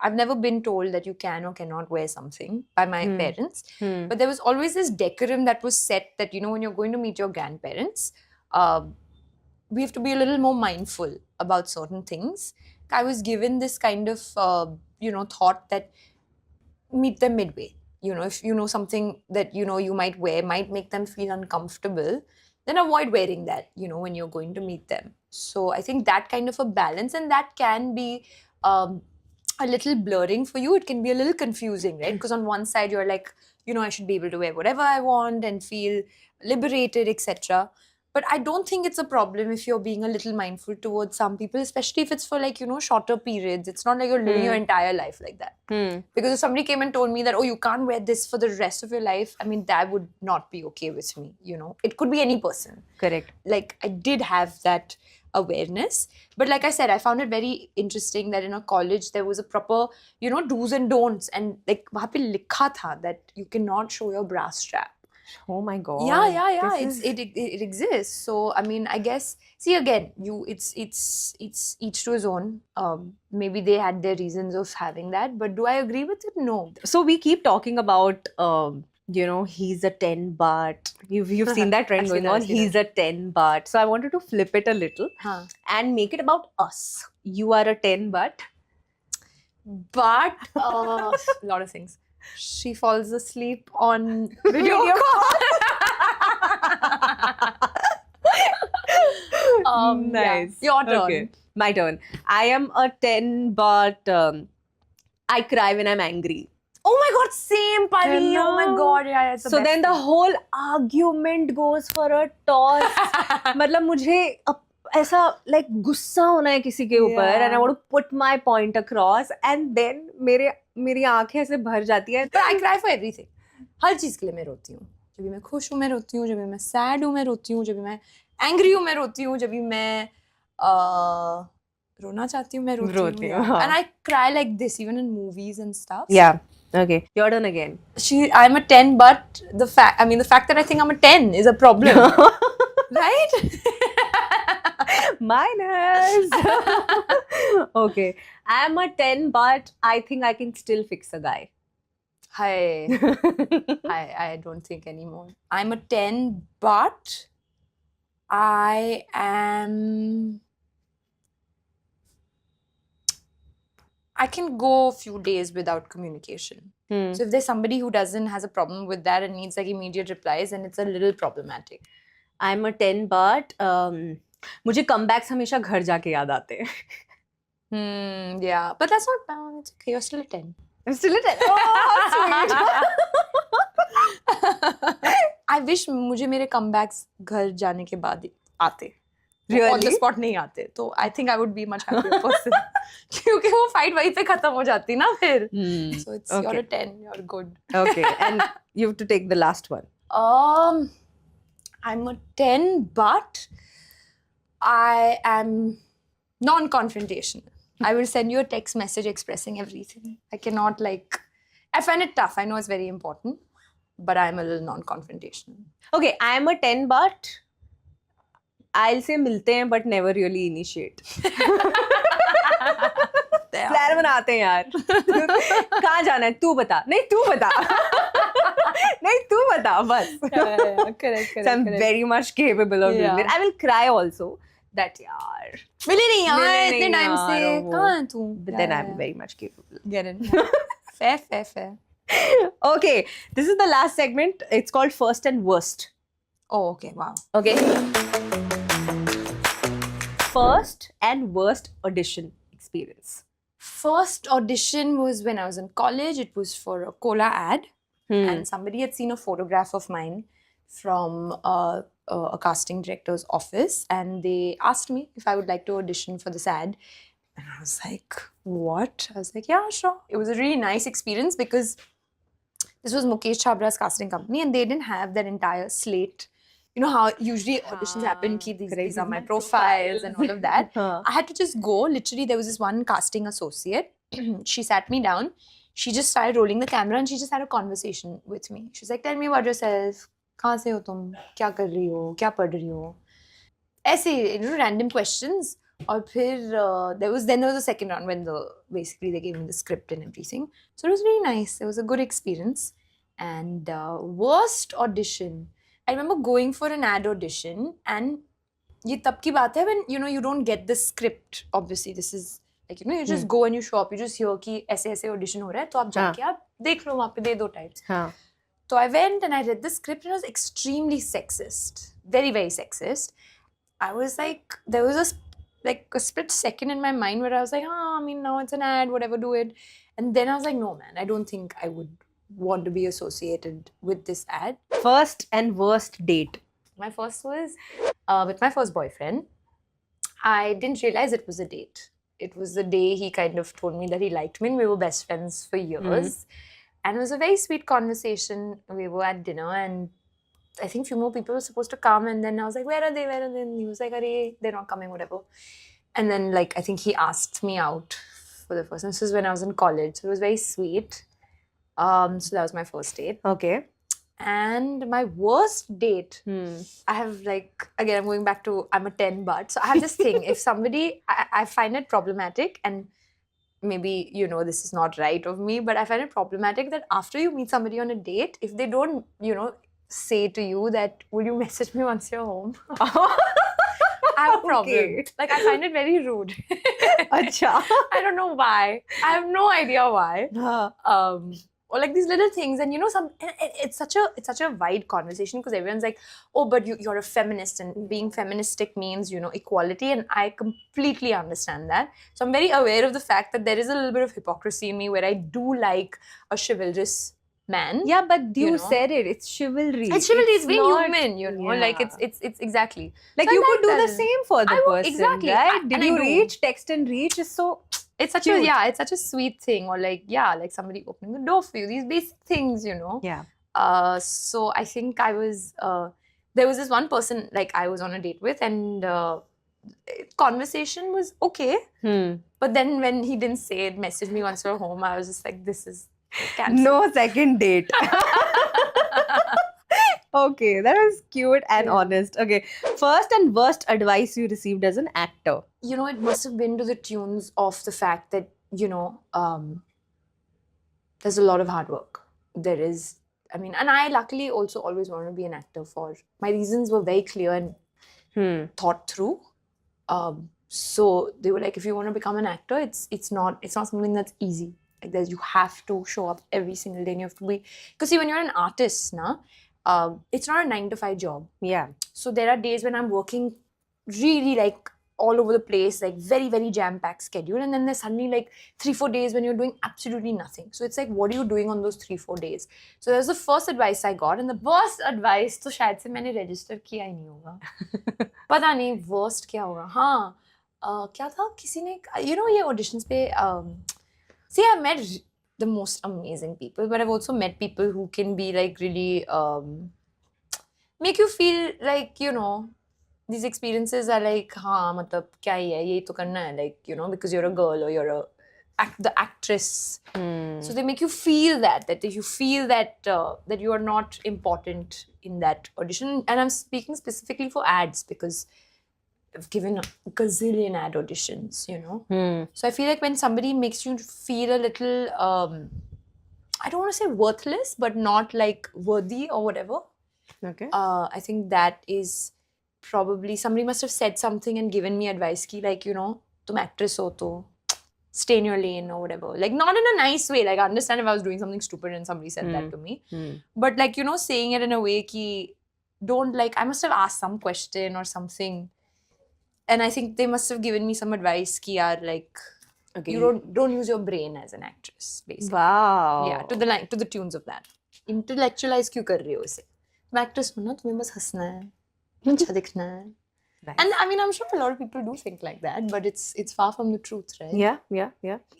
I've never been told that you can or cannot wear something by my parents. Hmm. But there was always this decorum that was set that, when you're going to meet your grandparents, we have to be a little more mindful about certain things. I was given this kind of, thought that meet them midway. If something that you might wear might make them feel uncomfortable, then avoid wearing that, when you're going to meet them. So I think that kind of a balance, and that can be um, a little blurring for you. It can be a little confusing, right? Because on one side you're like, I should be able to wear whatever I want and feel liberated, etc. But I don't think it's a problem if you're being a little mindful towards some people, especially if it's for like, shorter periods. It's not like you're living your entire life like that. Because if somebody came and told me that, oh, you can't wear this for the rest of your life, I mean, that would not be okay with me, It could be any person. Correct. Like, I did have that awareness. But like I said, I found it very interesting that in a college, there was a proper, do's and don'ts. And like, वहाँ पे लिखा था that you cannot show your bra strap. Oh my God. Yeah. This is- It exists. So I mean, I guess, see, again, it's each to his own. Maybe they had their reasons of having that, but do I agree with it? No. So we keep talking about, he's a 10 baht. You've seen that trend I've seen going that, on. I've seen He's a 10 baht. So I wanted to flip it a little Huh. and make it about us. You are a 10 baht. But a lot of things. She falls asleep on video call. Nice. Yeah. Your turn. Okay. My turn. I am a 10 but I cry when I'm angry. Oh my God, same, Pari. Oh my God, yeah. It's the So best then the thing. whole argument goes for a toss. मतलब मुझे ऐसा like गुस्सा होना है किसी के ऊपर Yeah. and I want to put my point across and then मेरी आंखें ऐसे भर जाती है. But I cry for everything. हर चीज के लिए मैं रोती हूँ. जब भी मैं खुश हूँ मैं रोती हूँ, जब भी मैं sad हूँ मैं रोती हूँ, जब भी मैं angry हूँ मैं रोती हूँ, जब भी मैं रोना चाहती हूँ मैं रोती हूँ. हाँ. And I cry like this even in movies and stuff. Yeah. Okay. Your turn again. I'm a 10, but the fact that I think I'm a 10 is a problem. Right? Minus. Okay. I'm a 10, but I think I can still fix a guy. I don't think anymore. I'm a 10, but I can go a few days without communication. So if there's somebody who has a problem with that and needs like immediate replies, then it's a little problematic. I'm a 10, but मुझे comebacks हमेशा घर जाके याद आते हैं. Yeah, but that's not bad. It's okay. You're still a 10. I'm still a 10. Oh, how sweet. I wish मुझे मेरे comebacks घर जाने के बाद आते. Really? On the spot नहीं आते. तो I think I would be a much happier person. क्योंकि वो fight वहीं पे खत्म हो जाती ना फिर. So it's Okay. you're a 10. You're good. Okay, and you have to take the last one. I'm a 10, but I am non-confrontational. I will send you a text message expressing everything. I cannot I find it tough. I know it's very important, but I'm a little non-confrontational. Okay, I am a 10, but I'll say मिलते हैं, but never really initiate. Plan बनाते हैं यार. कहाँ जाना है? तू बता. नहीं तू बता. नहीं तू बता बस. Correct. So I'm very much capable of doing that. I will cry also. That यार. मिले नहीं यार मिले इतने नहीं टाइम यार, से. वो. कहाँ है तू? But then I'm very much capable. Get it. Fair. Okay, this is the last segment. It's called First and Worst. Oh, okay. Wow. Okay. First and worst audition experience. First audition was when I was in college. It was for a cola ad. And somebody had seen a photograph of mine from a casting director's office, and they asked me if I would like to audition for this ad. And I was like, what? I was like, yeah, sure. It was a really nice experience because this was Mukesh Chabra's casting company, and they didn't have that entire slate. You know how usually auditions happen, ki these are my profiles and all of that. I had to just go. Literally, there was this one casting associate. She sat me down. She just started rolling the camera and she just had a conversation with me. She's like, tell me about yourself. कहाँ से हो तुम? क्या कर रही हो? क्या पढ़ रही हो? ऐसे, random questions. और फिर there was a second round when basically they gave me the script and everything. So it was really nice. It was a good experience. And worst audition. I remember going for an ad audition, and ये तब की बात है when you don't get the script. Obviously, this is like you just go and you show up. You just hear कि ऐसे ऐसे audition हो रहा है, तो आप जाके आप देख लो, वहाँ पे दे दो types. So I went and I read the script, and it was extremely sexist, very very sexist. I was like, there was a split second in my mind where I was like, I mean, now it's an ad, whatever, do it. And then I was like, no, man, I don't think I would want to be associated with this ad. First and worst date. My first was with my first boyfriend. I didn't realize it was a date. It was the day he kind of told me that he liked me, and we were best friends for years. And it was a very sweet conversation. We were at dinner, and I think few more people were supposed to come, and then I was like, where are they? And he was like, Arey, they're not coming, whatever. And then I think he asked me out for the first time. This was when I was in college. So it was very sweet. So that was my first date. Okay. And my worst date, I have again, I'm going back to, I'm a 10 but. So I have this thing, if somebody, I find it problematic, and maybe, this is not right of me, but I find it problematic that after you meet somebody on a date, if they don't, say to you that, will you message me once you're home? I have a problem. Okay. I find it very rude. Acha. I don't know why. I have no idea why. Or these little things, and it's such a wide conversation, because everyone's like, oh, but you're a feminist, and being feministic means equality, and I completely understand that. So I'm very aware of the fact that there is a little bit of hypocrisy in me, where I do like a chivalrous man. Yeah, but you said it. It's chivalry. It's chivalry. It's being not, human. It's exactly. Like So you I could like do that. the same for the person, exactly. right? Did And I you do. reach? Text and reach is so. It's such cute. it's such a sweet thing, or somebody opening the door for you. These basic things, Yeah. So I think I was there was this one person I was on a date with, and conversation was okay. But then when he didn't say it, message me once you're home, I was just like, this is cancelled. No second date. Okay, that was cute and honest. Okay, first and worst advice you received as an actor. It must have been to the tunes of the fact that, there's a lot of hard work. There is, and I luckily also always wanted to be an actor. For my reasons were very clear and thought through. So they were like, if you want to become an actor, it's not something that's easy. You have to show up every single day, and you have to be, because see, when you're an artist, it's not a 9-to-5 job. Yeah. So there are days when I'm working really all over the place, very, very jam-packed schedule. And then there's suddenly 3-4 days when you're doing absolutely nothing. So it's what are you doing on those 3-4 days? So that's the first advice I got. And the worst advice, तो शायद से मैंने register किया ही नहीं होगा. पता नहीं worst क्या होगा. हाँ, क्या था? किसी ने, ये auditions पे, see, I've met the most amazing people, but I've also met people who can be really make you feel these experiences are हाँ मतलब क्या ही है, यही तो करना है, because you're a girl or you're the actress. So they make you feel that you feel that you are not important in that audition. And I'm speaking specifically for ads, because I've given a gazillion ad auditions, So I feel when somebody makes you feel a little, I don't want to say worthless, but not worthy or whatever. Okay. I think that is probably, somebody must have said something and given me advice ki tum actress ho to stay in your lane or whatever. Not in a nice way. I understand if I was doing something stupid and somebody said that to me. But saying it in a way ki don't I must have asked some question or something. And I think they must have given me some advice ki yaar, Okay. you don't use your brain as an actress, basically. Wow. Yeah, to the tunes of that. Intellectualize क्यों कर रही हो उसे? तुम actress हो ना, तुम्हें बस हंसना है, अच्छा दिखना है. Nice. And I'm sure a lot of people do think like that, but it's far from the truth, right? Yeah.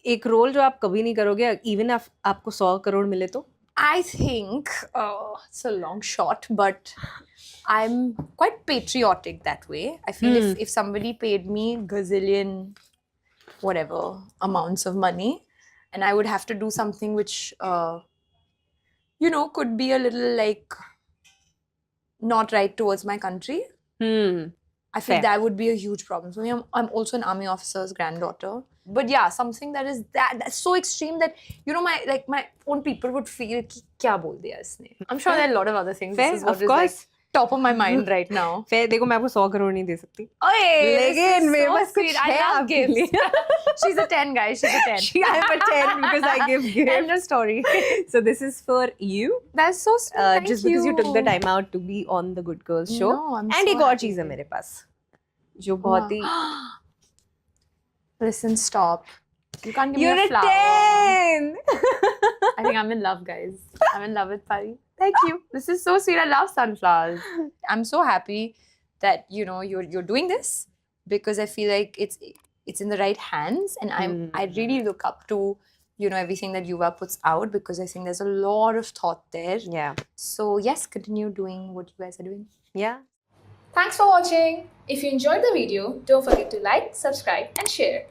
एक रोल जो आप कभी नहीं करोगे, even if आपको 100 करोड़ मिले तो? I think it's a long shot, but I'm quite patriotic that way. I feel if somebody paid me gazillion whatever amounts of money, and I would have to do something which could be a little not right towards my country, I feel Fair. that would be a huge problem for me. I'm also an army officer's granddaughter. But yeah, something that's so extreme that, you know, my own people would feel कि क्या बोल दिया इसने. I'm sure there are a lot of other things. Fair, This is what of is course. like top of my mind right now. Fair, देखो मैं आपको 100 crore नहीं दे सकती. Oye, लेकिन मेरे so पास कुछ sweet. I है love आपके gifts. लिए. She's a 10, guys. She's a 10. I'm a 10 because I give gifts. End of story. So this is for you. That's so sweet. Thank Just because you took the time out to be on the Good Girls show. No, I'm And so एक और happy. चीज है मेरे पास जो बहुत ही Listen, stop. You can't give You're me a a flower. 10. I think I'm in love, guys. I'm in love with Pari. Thank you. This is so sweet. I love sunflowers. I'm so happy that, you know, you're doing this, because I feel like it's in the right hands, and I really look up to, you know, everything that Yuva puts out, because I think there's a lot of thought there. Yeah. So yes, continue doing what you guys are doing. Yeah. Thanks for watching. If you enjoyed the video, don't forget to like, subscribe and share.